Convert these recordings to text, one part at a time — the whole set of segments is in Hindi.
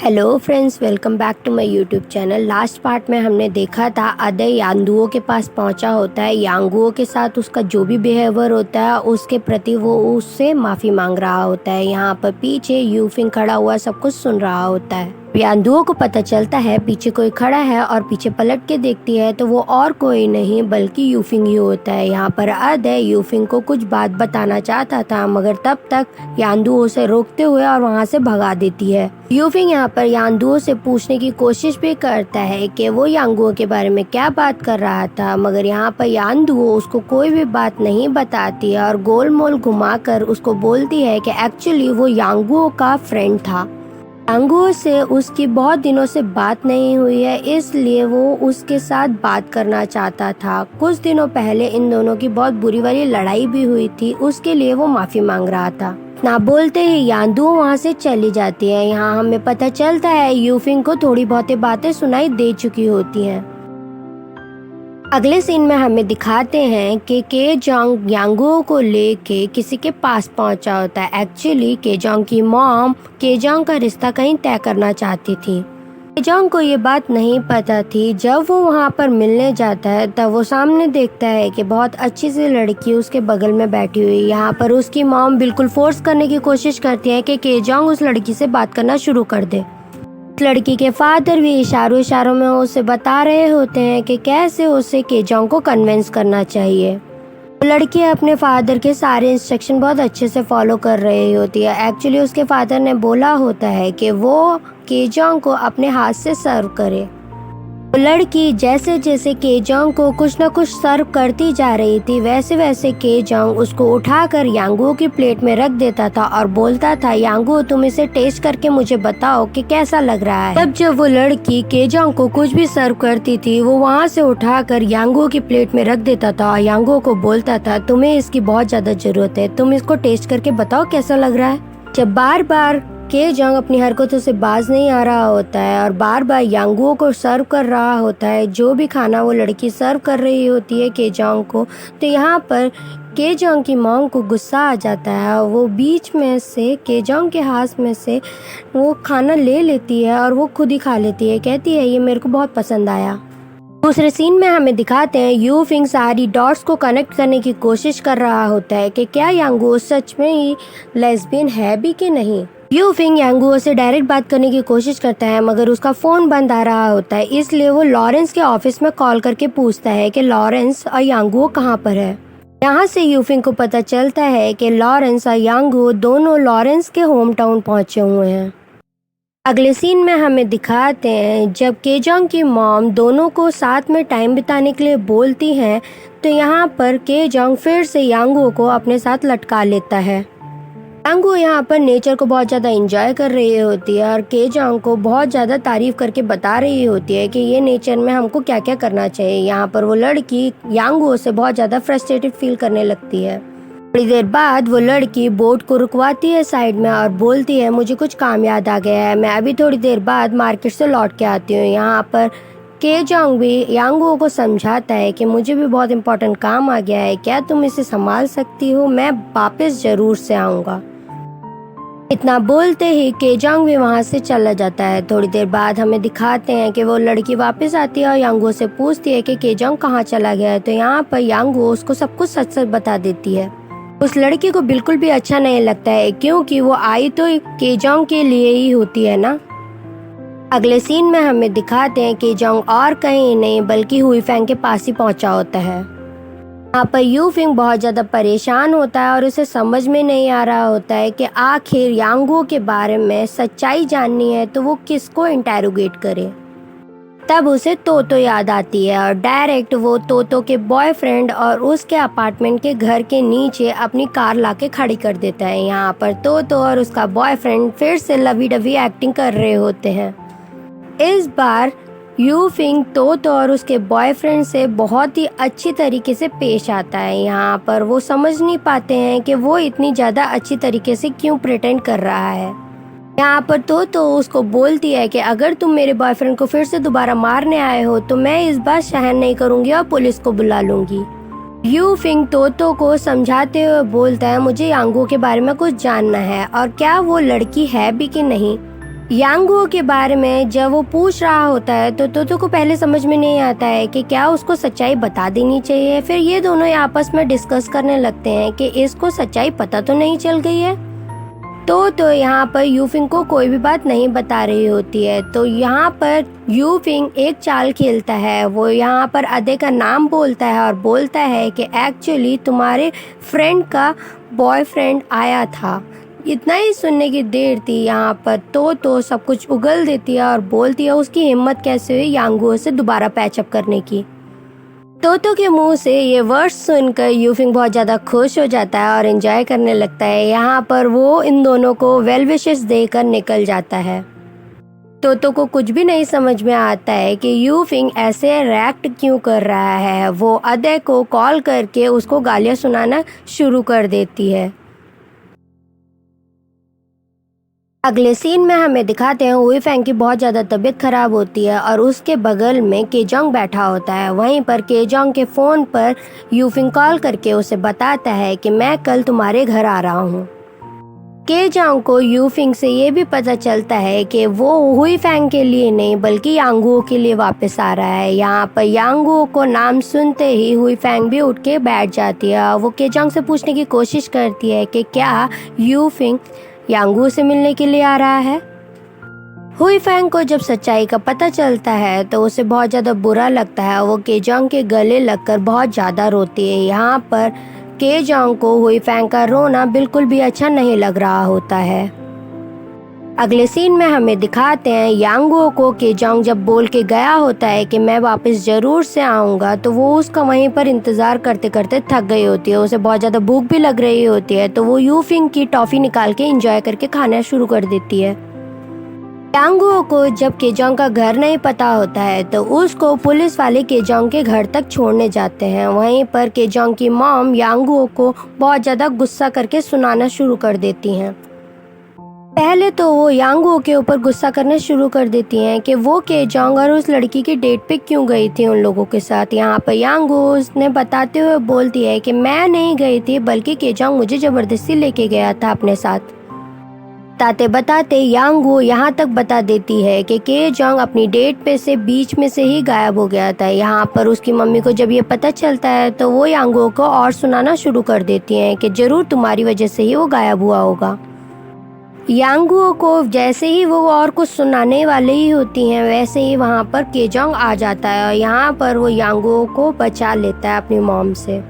Hello friends, welcome back to my YouTube channel. Last part में हमने देखा था अदय यांगुओ के पास पहुंचा होता है। यांगुओ के साथ उसका जो भी बिहेवियर होता है उसके प्रति वो उससे माफ़ी मांग रहा होता है। यहाँ पर पीछे यूफिंग खड़ा हुआ सब कुछ सुन रहा होता है। यांगुओ को पता चलता है पीछे कोई खड़ा है और पीछे पलट के देखती है तो वो और कोई नहीं बल्कि यूफिंग ही होता है। यहाँ पर अदय यूफिंग को कुछ बात बताना चाहता था मगर तब तक यांगुओ उसे रोकते हुए और वहाँ से भगा देती है। यूफिंग यहाँ पर यांगुओ से पूछने की कोशिश भी करता है कि वो यांगुओ के बारे में क्या बात कर रहा था मगर यहाँ पर यांगुओ उसको कोई भी बात नहीं बताती है और गोल मोल घुमाकर उसको बोलती है कि एक्चुअली वो यांगुओ का फ्रेंड था। यांगुओ से उसकी बहुत दिनों से बात नहीं हुई है इसलिए वो उसके साथ बात करना चाहता था। कुछ दिनों पहले इन दोनों की बहुत बुरी वाली लड़ाई भी हुई थी, उसके लिए वो माफी मांग रहा था। ना बोलते ही यांगुओ वहाँ से चली जाती है। यहाँ हमें पता चलता है यूफिंग को थोड़ी बहुत बातें सुनाई दे चुकी होती हैं। अगले सीन में हमें दिखाते हैं कि केजोंग यांगुओ को लेके किसी के पास पहुंचा होता है। एक्चुअली केजोंग की मॉम केजोंग का रिश्ता कहीं तय करना चाहती थी। केजोंग को ये बात नहीं पता थी। जब वो वहाँ पर मिलने जाता है तब वो सामने देखता है कि बहुत अच्छी सी लड़की उसके बगल में बैठी हुई। यहाँ पर उसकी मॉम बिल्कुल फोर्स करने की कोशिश करती है कि केजोंग उस लड़की से बात करना शुरू कर दे। लड़की के फादर भी इशारों में उसे बता रहे होते हैं कि कैसे उसे केजोंग को कन्विंस करना चाहिए। लड़की अपने फादर के सारे इंस्ट्रक्शन बहुत अच्छे से फॉलो कर रही होती है। एक्चुअली उसके फादर ने बोला होता है कि वो केजोंग को अपने हाथ से सर्व करे। लड़की जैसे जैसे केजोंग को कुछ न कुछ सर्व करती जा रही थी वैसे वैसे केजोंग उसको उठाकर यांगुओ की प्लेट में रख देता था और बोलता था, यांगुओ तुम इसे टेस्ट करके मुझे बताओ कि कैसा लग रहा है। तब जब वो लड़की केजोंग को कुछ भी सर्व करती थी वो वहाँ से उठाकर यांगुओ की प्लेट में रख देता था और यांगुओ को बोलता था, तुम्हें इसकी बहुत ज्यादा जरूरत है, तुम इसको टेस्ट करके बताओ कैसा लग रहा है। जब बार बार केजोंग अपनी हरकतों से बाज नहीं आ रहा होता है और बार बार यांगुओ को सर्व कर रहा होता है जो भी खाना वो लड़की सर्व कर रही होती है केजोंग को, तो यहाँ पर केजोंग की मॉम को गुस्सा आ जाता है और वो बीच में से केजोंग के हाथ में से वो खाना ले लेती है और वो खुद ही खा लेती है। कहती है ये मेरे को बहुत पसंद आया। दूसरे सीन में हमें दिखाते हैं यूफिंग सारी डॉट्स को कनेक्ट करने की कोशिश कर रहा होता है कि क्या यांगुओ सच में ही लेस्बियन है भी कि नहीं। यूफिंग यांगुओ से डायरेक्ट बात करने की कोशिश करता है मगर उसका फोन बंद आ रहा होता है इसलिए वो लॉरेंस के ऑफिस में कॉल करके पूछता है कि लॉरेंस और यांगुओ कहाँ पर है। यहाँ से यूफिंग को पता चलता है कि लॉरेंस और यांगुओ दोनों लॉरेंस के होम टाउन पहुंचे हुए हैं। अगले सीन में हमें दिखाते हैं जब केजोंग की मॉम दोनों को साथ में टाइम बिताने के लिए बोलती हैं तो यहाँ पर केजोंग फिर से यांगुओ को अपने साथ लटका लेता है। यांगुओ यहाँ पर नेचर को बहुत ज़्यादा एंजॉय कर रही होती है और केजोंग को बहुत ज़्यादा तारीफ करके बता रही होती है कि ये नेचर में हमको क्या क्या करना चाहिए। यहाँ पर वो लड़की यांगुओ से बहुत ज़्यादा फ्रस्ट्रेटेड फील करने लगती है। थोड़ी देर बाद वो लड़की बोट को रुकवाती है साइड में और बोलती है, मुझे कुछ काम याद आ गया है, मैं अभी थोड़ी देर बाद मार्केट से लौट के आती हूँ। यहाँ पर केजोंग भी यांगुओ को समझाता है कि मुझे भी बहुत इम्पोर्टेंट काम आ गया है, क्या तुम इसे संभाल सकती हो, मैं वापस जरूर से आऊँगा। इतना बोलते ही केजोंग भी वहाँ से चला जाता है। थोड़ी देर बाद हमें दिखाते हैं कि वो लड़की वापस आती है और यांगुओ से पूछती है कि केजोंग कहाँ चला गया है। तो यहाँ पर यांगुओ उसको सब कुछ सच सच बता देती है। उस लड़की को बिल्कुल भी अच्छा नहीं लगता है क्योंकि वो आई तो केजोंग के लिए ही होती है ना। अगले सीन में हमें दिखाते हैं केजोंग और कहीं नहीं बल्कि हुईफैंग के पास ही पहुंचा होता है। यहाँ पर यूफिंग बहुत ज़्यादा परेशान होता है और उसे समझ में नहीं आ रहा होता है कि आखिर यांगुओ के बारे में सच्चाई जाननी है तो वो किसको इंटेरोगेट करे। तब उसे तोतो याद आती है और डायरेक्ट वो तोतो के बॉयफ्रेंड और उसके अपार्टमेंट के घर के नीचे अपनी कार लाके खड़ी कर देता है। यहाँ पर तोतो और उसका बॉयफ्रेंड फिर से लवी डवी एक्टिंग कर रहे होते हैं। इस बार यूफिंग तोतो और उसके बॉयफ्रेंड से बहुत ही अच्छी तरीके से पेश आता है। यहाँ पर वो समझ नहीं पाते हैं कि वो इतनी ज़्यादा अच्छी तरीके से क्यों प्रिटेंड कर रहा है। यहाँ पर तोतो उसको बोलती है कि अगर तुम मेरे बॉयफ्रेंड को फिर से दोबारा मारने आए हो तो मैं इस बार सहन नहीं करूँगी और पुलिस को बुला लूँगी। यूफिंग तोतो को समझाते हुए बोलता है, मुझे यांगुओ के बारे में कुछ जानना है और क्या वो लड़की है भी कि नहीं। यांगुओ के बारे में जब वो पूछ रहा होता है तो तोतो को पहले समझ में नहीं आता है कि क्या उसको सच्चाई बता देनी चाहिए। फिर ये दोनों आपस में डिस्कस करने लगते हैं कि इसको सच्चाई पता तो नहीं चल गई है। तो यहाँ पर यूफिंग को कोई भी बात नहीं बता रही होती है। तो यहाँ पर यूफिंग एक चाल खेलता है। वो यहाँ पर अदे का नाम बोलता है और बोलता है कि एक्चुअली तुम्हारे फ्रेंड का बॉयफ्रेंड आया था। इतना ही सुनने की देर थी यहाँ पर तो सब कुछ उगल देती है और बोलती है उसकी हिम्मत कैसे हुई यांगुओ से दोबारा पैचअप करने की। तोतो के मुंह से ये वर्ड्स सुनकर यूफिंग बहुत ज़्यादा खुश हो जाता है और एंजॉय करने लगता है। यहाँ पर वो इन दोनों को वेल विशेस देकर निकल जाता है। तोतो को कुछ भी नहीं समझ में आता है कि यूफिंग ऐसे रिएक्ट क्यों कर रहा है। वो अदे को कॉल करके उसको गालियाँ सुनाना शुरू कर देती है। अगले सीन में हमें दिखाते हैं हुईफैंग की बहुत ज़्यादा तबीयत खराब होती है और उसके बगल में केजोंग बैठा होता है। वहीं पर केजोंग के फ़ोन पर यूफिंग कॉल करके उसे बताता है कि मैं कल तुम्हारे घर आ रहा हूँ। केजोंग को यूफिंग से ये भी पता चलता है कि वो हुईफैंग के लिए नहीं बल्कि यांगुओ के लिए वापस आ रहा है। यहाँ पर यांगुओ को नाम सुनते ही हुईफैंग भी उठ के बैठ जाती है। वो केजोंग से पूछने की कोशिश करती है कि क्या यूफिंग यांगुओ से मिलने के लिए आ रहा है। हुईफैंग को जब सच्चाई का पता चलता है तो उसे बहुत ज़्यादा बुरा लगता है। वो केजोंग के गले लगकर बहुत ज़्यादा रोती है। यहाँ पर केजोंग को हुईफैंग का रोना बिल्कुल भी अच्छा नहीं लग रहा होता है। अगले सीन में हमें दिखाते हैं यांगुओ को केजोंग जब बोल के गया होता है कि मैं वापस ज़रूर से आऊँगा तो वो उसका वहीं पर इंतज़ार करते करते थक गई होती है। उसे बहुत ज़्यादा भूख भी लग रही होती है तो वो यूफिंग की टॉफ़ी निकाल के एंजॉय करके खाना शुरू कर देती है। यांगुओ को जब केजोंग का घर नहीं पता होता है तो उसको पुलिस वाले केजोंग के घर तक छोड़ने जाते हैं। वहीं पर केजोंग की मॉम यांगुओ को बहुत ज़्यादा गुस्सा करके सुनाना शुरू कर देती हैं। पहले तो वो यांगुओ के ऊपर गुस्सा करना शुरू कर देती हैं कि वो केजोंग और उस लड़की की डेट पे क्यों गई थी उन लोगों के साथ। यहाँ पर यांगुओ ने बताते हुए बोलती है कि मैं नहीं गई थी बल्कि केजोंग मुझे ज़बरदस्ती लेके गया था अपने साथ। बताते बताते यांगुओ यहाँ तक बता देती है कि केजोंग अपनी डेट पे से बीच में से ही गायब हो गया था। यहाँ पर उसकी मम्मी को जब ये पता चलता है तो वो यांगुओ को और सुनाना शुरू कर देती हैं कि ज़रूर तुम्हारी वजह से ही वो गायब हुआ होगा। यांगुओ को जैसे ही वो और कुछ सुनाने वाले ही होती हैं वैसे ही वहाँ पर केजोंग आ जाता है और यहाँ पर वो यांगुओ को बचा लेता है अपनी मॉम से।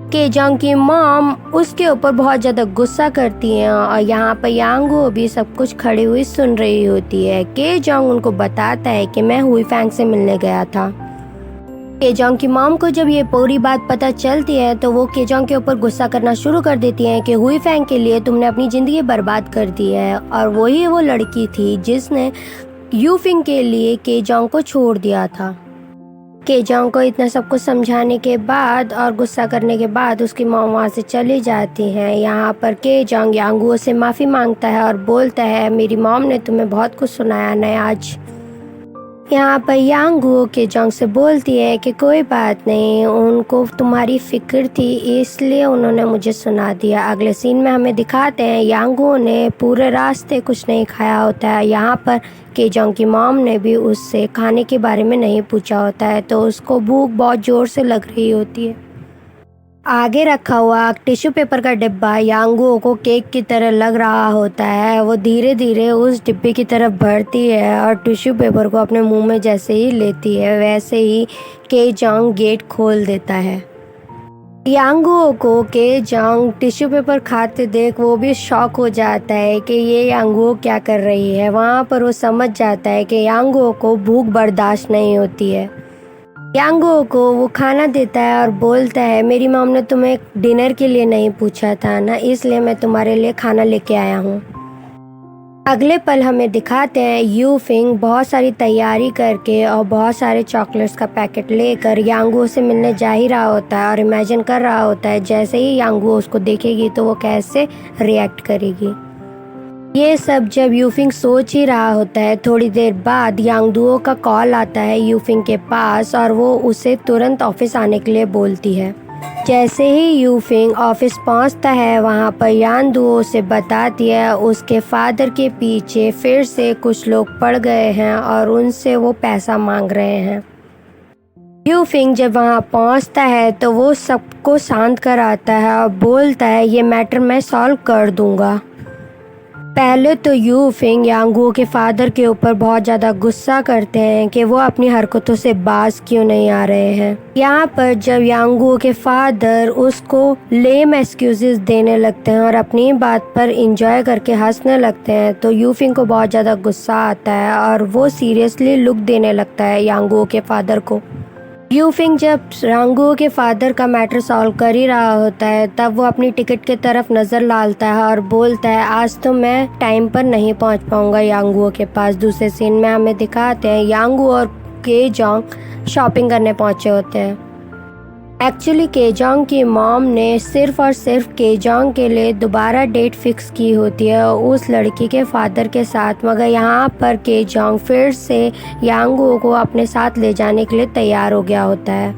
केजोंग की मॉम उसके ऊपर बहुत ज़्यादा गुस्सा करती हैं और यहाँ पर यांगुओ भी सब कुछ खड़ी हुई सुन रही होती है। केजोंग उनको बताता है कि मैं हुईफैंग से मिलने गया था। केजोंग की मॉम को जब ये पूरी बात पता चलती है तो वो केजोंग के ऊपर गुस्सा करना शुरू कर देती हैं कि हुईफैंग के लिए तुमने अपनी ज़िंदगी बर्बाद कर दी है और वही वो लड़की थी जिसने यूफिंग के लिए केजोंग को छोड़ दिया था। केजोंग को इतना सब कुछ समझाने के बाद और गुस्सा करने के बाद उसकी मॉम वहाँ से चली जाती हैं। यहाँ पर केजोंग यांगुओ से माफ़ी मांगता है और बोलता है मेरी मॉम ने तुम्हें बहुत कुछ सुनाया ना आज। यहाँ पर यांगुओ केजोंग से बोलती है कि कोई बात नहीं, उनको तुम्हारी फिक्र थी इसलिए उन्होंने मुझे सुना दिया। अगले सीन में हमें दिखाते हैं यांगुओ ने पूरे रास्ते कुछ नहीं खाया होता है। यहाँ पर केजोंग की मॉम ने भी उससे खाने के बारे में नहीं पूछा होता है तो उसको भूख बहुत ज़ोर से लग रही होती है। आगे रखा हुआ टिश्यू पेपर का डिब्बा यांगुओ को केक की तरह लग रहा होता है। वो धीरे धीरे उस डिब्बे की तरफ बढ़ती है और टिश्यू पेपर को अपने मुंह में जैसे ही लेती है वैसे ही केजोंग गेट खोल देता है। यांगुओ को केजोंग टिश्यू पेपर खाते देख वो भी शॉक हो जाता है कि ये यांगुओ क्या कर रही है। वहाँ पर वो समझ जाता है कि यांगुओ को भूख बर्दाश्त नहीं होती है। यांगुओ को वो खाना देता है और बोलता है मेरी मॉम ने तुम्हें डिनर के लिए नहीं पूछा था ना, इसलिए मैं तुम्हारे लिए खाना लेके आया हूँ। अगले पल हमें दिखाते हैं यूफिंग बहुत सारी तैयारी करके और बहुत सारे चॉकलेट्स का पैकेट लेकर यांगुओ से मिलने जा ही रहा होता है और इमेजिन कर रहा होता है जैसे ही यांगुओ उसको देखेगी तो वो कैसे रिएक्ट करेगी। ये सब जब यूफिंग सोच ही रहा होता है थोड़ी देर बाद यांगुओ का कॉल आता है यूफिंग के पास और वो उसे तुरंत ऑफिस आने के लिए बोलती है। जैसे ही यूफिंग ऑफिस पहुंचता है, वहां पर यान दुओ से बताती है उसके फादर के पीछे फिर से कुछ लोग पड़ गए हैं और उनसे वो पैसा मांग रहे हैं। यूफिंग जब वहां पहुंचता है तो वो सबको शांत कराता है और बोलता है ये मैटर मैं सॉल्व कर दूंगा। पहले तो यूफिंग यांगुओ के फादर के ऊपर बहुत ज़्यादा गुस्सा करते हैं कि वो अपनी हरकतों से बाज क्यों नहीं आ रहे हैं। यहाँ पर जब यांगुओ के फादर उसको लेम एक्सक्यूजेस देने लगते हैं और अपनी बात पर इंजॉय करके हंसने लगते हैं तो यूफिंग को बहुत ज़्यादा गुस्सा आता है और वो सीरियसली लुक देने लगता है यांगुओ के फादर को। यूफिंग जब यांगुओ के फादर का मैटर सॉल्व कर ही रहा होता है तब वो अपनी टिकट की तरफ नज़र डालता है और बोलता है आज तो मैं टाइम पर नहीं पहुंच पाऊंगा यांगुओ के पास। दूसरे सीन में हमें दिखाते हैं यांगुओ और केजोंग शॉपिंग करने पहुंचे होते हैं। एक्चुअली केजोंग की मॉम ने सिर्फ और सिर्फ केजोंग के लिए दोबारा डेट फिक्स की होती है उस लड़की के फादर के साथ, मगर यहाँ पर केजोंग फिर से यांगुओ को अपने साथ ले जाने के लिए तैयार हो गया होता है।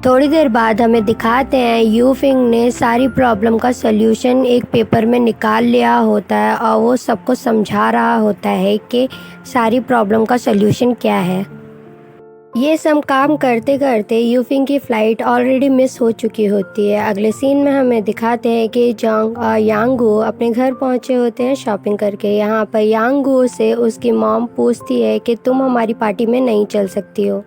थोड़ी देर बाद हमें दिखाते हैं यूफिंग ने सारी प्रॉब्लम का सल्यूशन एक पेपर में निकाल लिया होता है और वो सबको समझा रहा होता है कि सारी प्रॉब्लम का सल्यूशन क्या है। ये सब काम करते करते यूफिंग की फ़्लाइट ऑलरेडी मिस हो चुकी होती है। अगले सीन में हमें दिखाते हैं कि जोंग और यांगुओ अपने घर पहुंचे होते हैं शॉपिंग करके। यहाँ पर यांगुओ से उसकी मॉम पूछती है कि तुम हमारी पार्टी में नहीं चल सकती हो।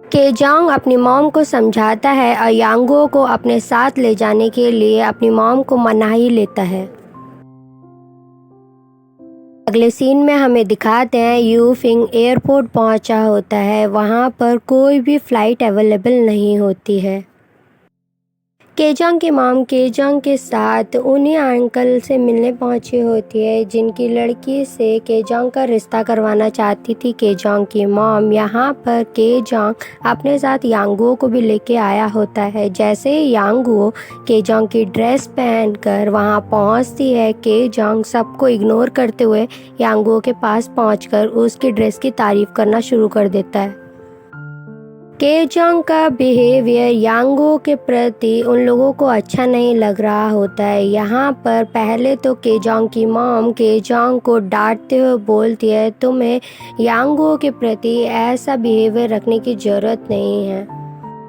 केजोंग अपनी मॉम को समझाता है और यांगुओ को अपने साथ ले जाने के लिए अपनी मॉम को मना ही लेता है। अगले सीन में हमें दिखाते हैं यूफिंग एयरपोर्ट पहुंचा होता है। वहां पर कोई भी फ़्लाइट अवेलेबल नहीं होती है। केजोंग की मॉम केजोंग के साथ उन्हीं अंकल से मिलने पहुंची होती है जिनकी लड़की से केजोंग का रिश्ता करवाना चाहती थी केजोंग की मॉम। यहाँ पर केजोंग अपने साथ यांगुओ को भी लेके आया होता है। जैसे ही यांगुओ केजोंग की ड्रेस पहनकर वहाँ पहुँचती है, केजोंग सबको इग्नोर करते हुए यांगुओ के पास पहुँचकर उसकी ड्रेस की तारीफ करना शुरू कर देता है। केजोंग का बिहेवियर यांगुओ के प्रति उन लोगों को अच्छा नहीं लग रहा होता है। यहाँ पर पहले तो केजोंग की मॉम केजोंग को डांटते हुए बोलती है तुम्हें यांगुओ के प्रति ऐसा बिहेवियर रखने की ज़रूरत नहीं है।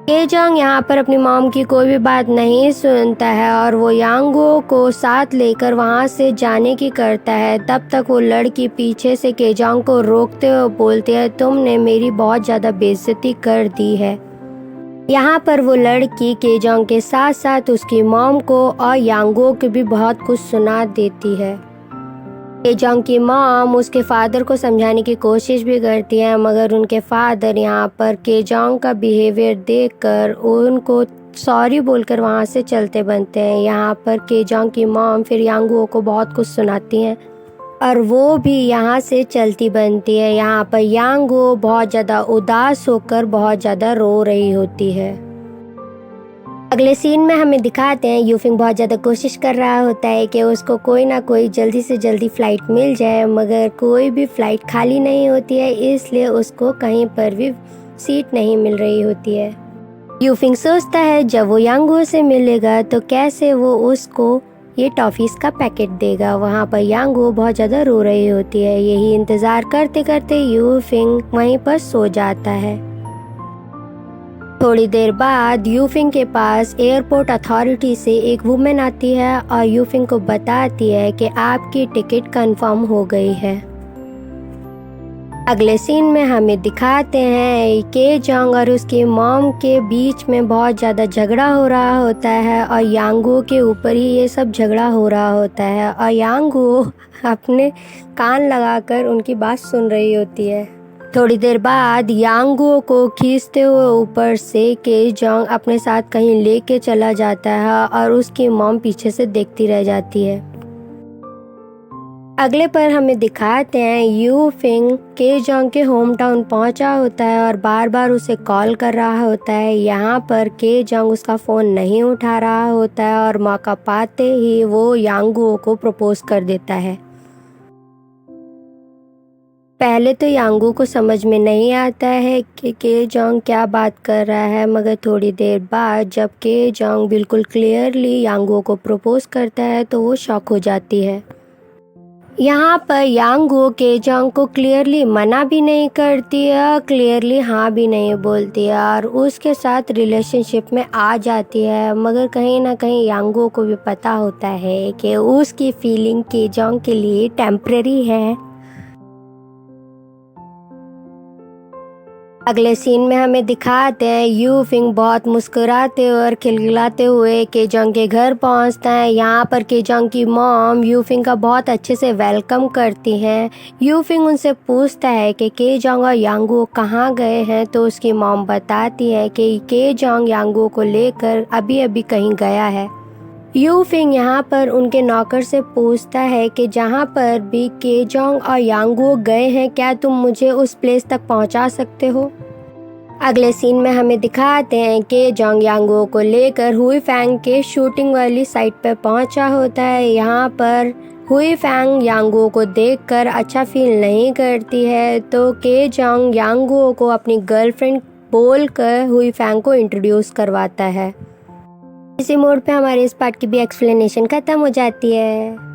केजोंग यहाँ पर अपनी मॉम की कोई भी बात नहीं सुनता है और वो यांगुओ को साथ लेकर वहाँ से जाने की करता है। तब तक वो लड़की पीछे से केजोंग को रोकते हुए बोलती है तुमने मेरी बहुत ज़्यादा बेइज्जती कर दी है। यहाँ पर वो लड़की केजोंग के साथ साथ उसकी मॉम को और यांगुओ को भी बहुत कुछ सुना देती है। केजोंग की मॉम उसके फादर को समझाने की कोशिश भी करती है, मगर उनके फादर यहाँ पर केजोंग का बिहेवियर देखकर उनको सॉरी बोलकर वहाँ से चलते बनते हैं। यहाँ पर केजोंग की मॉम फिर यांगुओ को बहुत कुछ सुनाती हैं और वो भी यहाँ से चलती बनती है। यहाँ पर यांगुओ बहुत ज़्यादा उदास होकर बहुत ज़्यादा रो रही होती है। अगले सीन में हमें दिखाते हैं यूफिंग बहुत ज़्यादा कोशिश कर रहा होता है कि उसको कोई ना कोई जल्दी से जल्दी फ़्लाइट मिल जाए, मगर कोई भी फ़्लाइट खाली नहीं होती है, इसलिए उसको कहीं पर भी सीट नहीं मिल रही होती है। यूफिंग सोचता है जब वो यांगुओ से मिलेगा तो कैसे वो उसको ये टॉफ़ीज़ का पैकेट देगा। वहाँ पर यांगुओ बहुत ज़्यादा रो रही होती है। यही इंतज़ार करते करते यूफिंग वहीं पर सो जाता है। थोड़ी देर बाद यूफिंग के पास एयरपोर्ट अथॉरिटी से एक वुमेन आती है और यूफिंग को बताती है कि आपकी टिकट कंफर्म हो गई है। अगले सीन में हमें दिखाते हैं केजोंग और उसकी मॉम के बीच में बहुत ज़्यादा झगड़ा हो रहा होता है और यांगुओ के ऊपर ही ये सब झगड़ा हो रहा होता है और यांगुओ अपने कान लगाकर उनकी बात सुन रही होती है। थोड़ी देर बाद यांगुओ को खींचते हुए ऊपर से केजोंग अपने साथ कहीं लेके चला जाता है और उसकी मॉम पीछे से देखती रह जाती है। अगले पर हमें दिखाते हैं यूफिंग केजोंग के होम टाउन पहुंचा होता है और बार बार उसे कॉल कर रहा होता है। यहाँ पर केजोंग उसका फ़ोन नहीं उठा रहा होता है और मौका पाते ही वो यांगुओ को प्रपोज कर देता है। पहले तो यांगू को समझ में नहीं आता है कि के जोंग क्या बात कर रहा है, मगर थोड़ी देर बाद जब के जोंग बिल्कुल क्लियरली यांगू को प्रपोज करता है तो वो शॉक हो जाती है। यहाँ पर यांगू के जोंग को क्लियरली मना भी नहीं करती है, क्लियरली हाँ भी नहीं बोलती है और उसके साथ रिलेशनशिप में आ जाती है। मगर कहीं ना कहीं यांगू को भी पता होता है कि उसकी फीलिंग के जोंग के लिए टेम्परेरी है। अगले सीन में हमें दिखाते हैं यू फिंग बहुत मुस्कुराते और खिलखिलाते हुए केजोंग के घर पहुंचता है। यहाँ पर केजोंग की मॉम यू फिंग का बहुत अच्छे से वेलकम करती हैं। यू फिंग उनसे पूछता है कि केजोंग और यांगू कहाँ गए हैं, तो उसकी मॉम बताती है कि केजोंग यांगू को लेकर अभी अभी कहीं गया है। यू फिंग यहाँ पर उनके नौकर से पूछता है कि जहाँ पर भी केजोंग और यांगू गए हैं क्या तुम मुझे उस प्लेस तक पहुँचा सकते हो। अगले सीन में हमें दिखाते हैं कि जोंग यांगू को लेकर हुई फैंग के शूटिंग वाली साइट पर पहुँचा होता है। यहाँ पर हुई फैंग यांगू को देखकर अच्छा फील नहीं करती है, तो के जोंग यांगू को अपनी गर्लफ्रेंड बोलकर हुई फैंग को इंट्रोड्यूस करवाता है। इसी मोड पे हमारे इस पार्ट की भी एक्सप्लेनेशन खत्म हो जाती है।